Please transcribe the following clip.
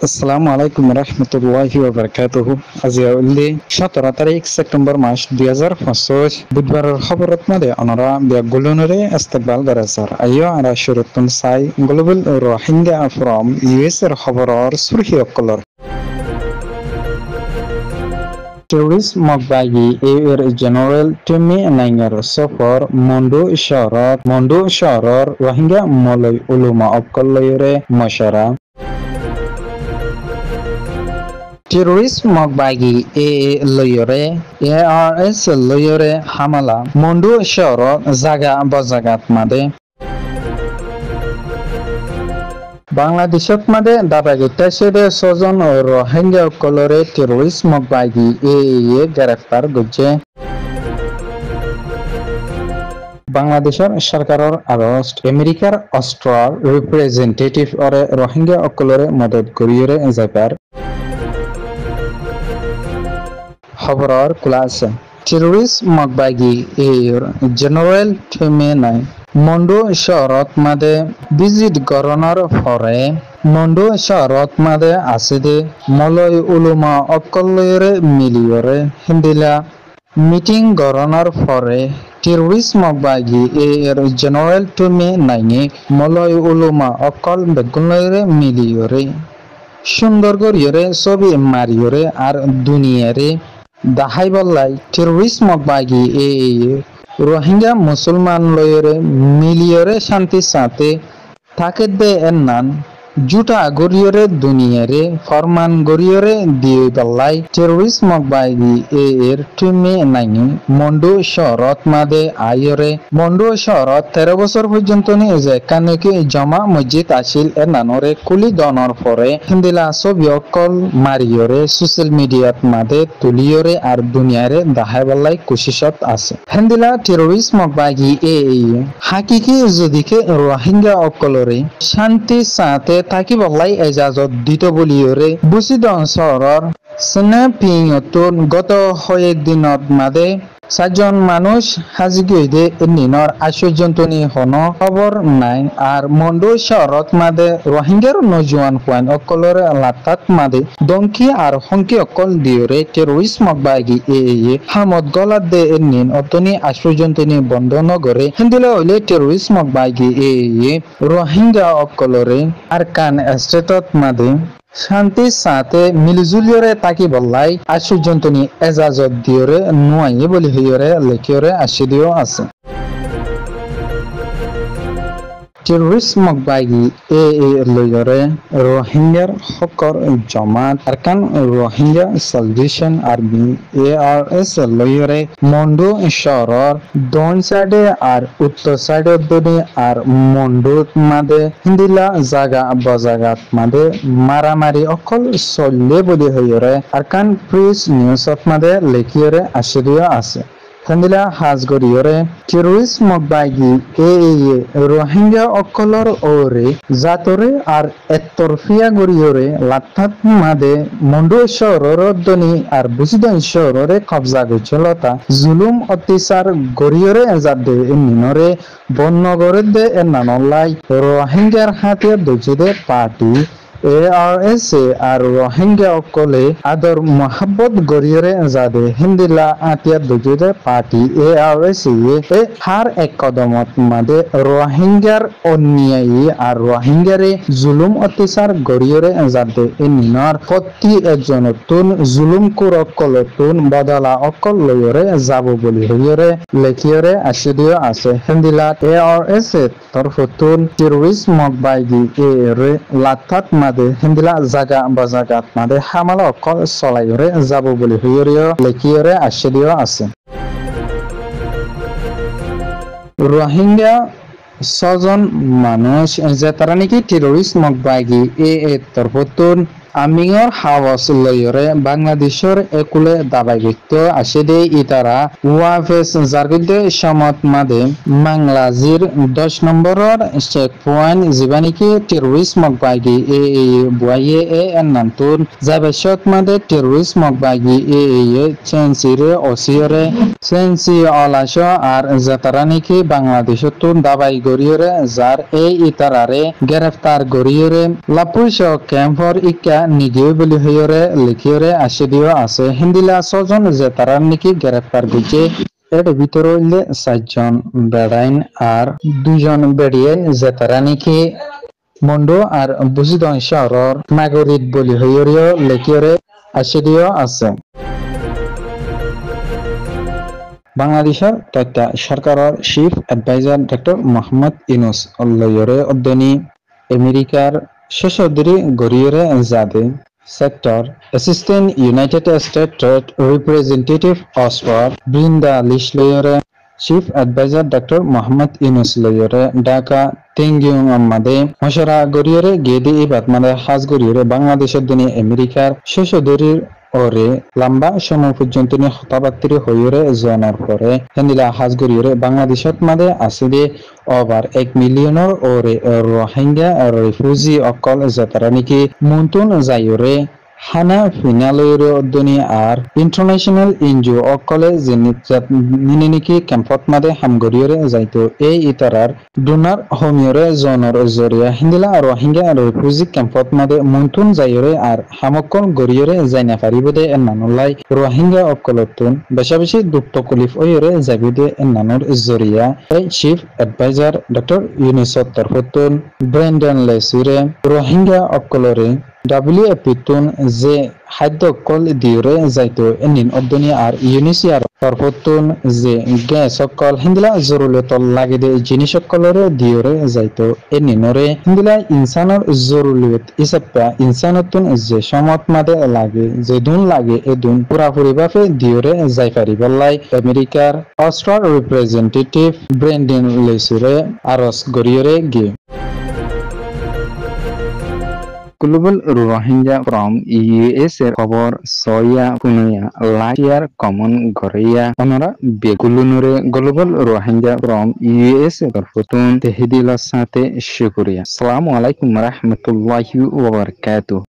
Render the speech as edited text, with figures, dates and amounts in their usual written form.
আসসালামু আলাইকুম রহমতুল্লাহি ওয়া বারাকাতুহু। আজি হলি 17 তারিখ সেপ্টেম্বর মাস 2025 বুধবারের খবরত মাদে অনরা বেগুলনরে ইস্তেকবাল গরাসার আইও আরা শুরুতুন সাই গ্লোবাল রোহিঙ্গা ফ্রম ইউএস এর খবরর সুরহি অকলর Terrorist Mogbagi এর জেনারেল টিমি নাইঙ্গার সফর মন্ডু শহরর Rohingya Malay উলুমা অকলয়রে মশারা Terrorist Mogbagi লয়রে ARS লয়রে হামলা মন্ডু শহর জাগা বজাগাত মাদে বাংলাদেশত মাদে দাবাগিতা সেদে ছজন রোহিঙ্গা কলরে টেরোরিস্ট মগবাগি গ্রেফতার গজে বাংলাদেশের সরকারের আরস্ট আমেরিকার অস্ট্রাল রিপ্রেজেন্টেটিভ অরে রোহিঙ্গা অকলরে মদত করিয়ে যাইপার খবরর কুলাছে টেরোরিস্ট মগবাগি জেনারেল টিমে নাই মন্ডু শহরত মাদে ভিজিট গরনার পরে মন্ডু শহরত মাদে আসিদে মলয় উলুমা অকলয়রে মিলিয়রে হিন্দিলা মিটিং গরনার পরে টেরোরিস্ট মগবাগি জেনারেল টিমে নাইনি মলয় উলুমা অকল বেগুনয়রে মিলিয়রে সুন্দর করিয়রে ছবি মারিয়রে আর দুনিয়ারে দাহাই বল্লাই টেরোরিস্ট মগবাগি রোহিঙ্গা মুসলমান লয়রে মিলিয়রে শান্তি সাথে থাকে দে এর নান জুটা গরিয়রে দুনিয়ারে ফরমান গরিয়রে দিয়ে বল্লাই টেরোরিস্ট মগবাগি এর টিমে নাইনি মন্ডু শহরত মাদে আইয়রে মন্ডু শহরত 13 বছর পর্যন্ত নিয়ে যায় কানেকি জমা মসজিদ আসিল এর নানরে কুলি দনর পরে হিন্দিলা ছবি অকল মারিয়রে সোশ্যাল মিডিয়াত মাদে তুলিয়রে আর দুনিয়ারে দাহাই বল্লাই কোশিশত আছে হিন্দিলা টেরোরিস্ট মগবাগি হাকিকি যদিকে রোহিঙ্গা অকলরে শান্তি সাথে থাকি বল্লাই এজাজত দিত বলিয়রে বুসিদন শহরর স্নেপিংতুন গত কয়েকদিনত মাদে 4 জন মানুষ হাজি গইদে নিনর আশ্চর্যজন্তনী হন খবর নাই আর মন্ডু শহরত মাদে রোহিঙ্গার নজওয়ান ফুয়ান অকলর লাতাত মাদে দংকি আর হংকি অকল দিয়রে টেরোরিস্ট মগবাগি হামদ গলাত দে নিন অতনি আশ্চর্যজন্তনী বন্ধ নগরে হিন্দিলা হইলে টেরোরিস্ট মগবাগি রোহিঙ্গা অকলরে আর কান স্টেটত মাদে শান্তি সাথে মিলিজুলিয়রে তাকি বল্লাই আশ্চর্যজন্তনী এজাজত দিয়রে নুয়াই বলি হইয়রে লেখিয়রে আশিদিও আছে টেরোরিস্ট মগবাগি লয়রে রোহিঙ্গার হকর জমাত Arakan Rohingya Salvation Army ARS লয়রে মন্ডু শহরর দন সাইডে আর উত্তর সাইডে দনি আর মন্ডু মাদে হিন্দিলা জাগা বজাগাত মাদে মারামারি অকল চললে বলি হইয়রে আরকান প্রেস নিউজত মাদে লেখিয়রে আশিদিও আছে হিন্দিলা হাজগরিয়রে টেরোরিস্ট মগবাগি রোহিঙ্গা অকলর ওরে জাতরে আর এতরফিয়া গরিয়রে লাথাত মাদে মন্ডু শহরর দনি আর বুসিদন শহররে কবজা গছলতা জুলুম অত্যাচার গরিয়রে জাদে নিনরে বন্নগরে দে নানলাই রোহিঙ্গার হাতে দজিদে পার্টি ARS আর রোহিঙ্গা অকলে আদর মোহাব্বত গরিয়রে জাদে হিন্দিলা আতিয়া দুজুদে পার্টি ARS হার এক কদমত মাদে রোহিঙ্গার অন্যায়ী আর রোহিঙ্গারে জুলুম অত্যাচার গরিয়রে জাদে নিনর প্রতি একজনতুন জুলুম কুর অকলতুন বদলা অকল লয়রে যাব বলি হইয়রে লেখিয়রে আশিদিও আছে হিন্দিলা ARS তরফতুন টেরোরিস্ট মগবাগি লাথাত হিন্দিলা জাগা বজাগাত মাদে হামলা অকল চলাইরে যাব বলি হইয়রে লেখিয়রে আশিদিও আছে রোহিঙ্গা 6 জন মানুষ যে তারা নাকি টেরোরিস্ট মগবাগি তরফতুন আমিঙর হাওয়াস লয়রে বাংলাদেশের একুলে দাবাগিত আসিদে ইতারা ওয়াফেস জারগিদে সমত মাদে বাংলাজির 10 নম্বরের চেক পয়েন্ট জিবানিকি টেরোরিস্ট মগবাগি বুয়াইয়ে নামতুন জাবেশত মাদে টেরোরিস্ট মগবাগি চেনসিরে ওসিয়রে চেনসি অলাশ আর জাতারা নাকি বাংলাদেশতুন দাবাই গরিয়রে যার ইতারারে গ্রেফতার গরিয়রে লাপুইশ ক্যাম্পর ইকা নিগিয়ে বলি হইরে লিখিয়রে আসে দিও আছে হিন্দিলা ছজন যে তারা নাকি গ্রেফতার করছে এর ভিতরে হইলে 4জন বেড়াইন আর 2জন বেড়িয়ে যে তারা নাকি মন্ডো আর বুজিদন শহরের নাগরিক বলি হইরিও লিখিয়রে আসে দিও আছে বাংলাদেশের তথ্য সরকারের chief advisor doctor Mohammad Yunus লয়রে অধ্যয়নী আমেরিকার শেষদরি গড়িয়ে যাদে sector assistant United State trade representative অক্সফোর্ড বৃন্দা লিশ লয়রে chief advisor doctor Mohammad Yunus লয়রে ঢাকা তেঙ্গিং মাদে মশরা গড়িয়ে গেদি ইবাদ মানে হাজ গড়িয়ে বাংলাদেশের দিনে আমেরিকার শেষদরির ওরে লম্বা সময় পর্যন্ত হতাবাত্তির হইরে জনার পরে হেন্দিলা হাজ গড়িয়ে বাংলাদেশত মাদে আসিদে ওভার 1 মিলিয়নের ওরে রোহিঙ্গা রিফিউজি অকল যাতারা নাকি মুন্তুন যাইরে হানা ফিনালয়রে অধ্যয়নী আর ইন্টারন্যাশনাল এনজিও অকলে নিনে নাকি ক্যাম্পত মাদে হামগড়িয়ে যাইতো এই ইতারার ডোনার হোমিয়রে জনর জরিয়া হিন্দিলা রোহিঙ্গা রিফিউজি ক্যাম্পত মাদে মুন্তুন যাইরে আর হামকল গড়িয়ে যাইনা পারিবদে নানুলাই রোহিঙ্গা অকলতুন বেশা বেশি দুঃখ কলিফ ওইরে যাবিদে নানুর জরিয়া এই চিফ এডভাইজার ডক্টর ইউনুসর তরফতুন ব্রেন্ডন লেসিরে রোহিঙ্গা অকলরে WFP তুন যে খাদ্য কল দিউরে যাইতো এনিন অধ্যয়নী আর ইউনিসিয়ার তরফতুন যে গ্যাস সকল হিন্দিলা জরুরত লাগে দে জিনিস সকলরে দিউরে যাইতো এনিনরে হিন্দিলা ইনসানের জরুরত ইসাপ্পা ইনসানতুন যে সমত মাদে লাগে যে দুন লাগে এ দুন পুরাপুরি ভাবে দিউরে যাই পারিবলাই আমেরিকার অস্ট্রাল রিপ্রেজেন্টেটিভ ব্রেন্ডন লেসিরে আরস গড়িয়ে গে Global Rohingya from US খবর সয়া কুনিয়া লাইয়ার কমন গরিয়া অনরা বেগুলুনরে গ্লোবাল রোহিঙ্গা from US তরফতুন তেহিদিলার সাথে শুকরিয়া আসসালামু আলাইকুম রাহমাতুল্লাহি ওয়া বারাকাতুহু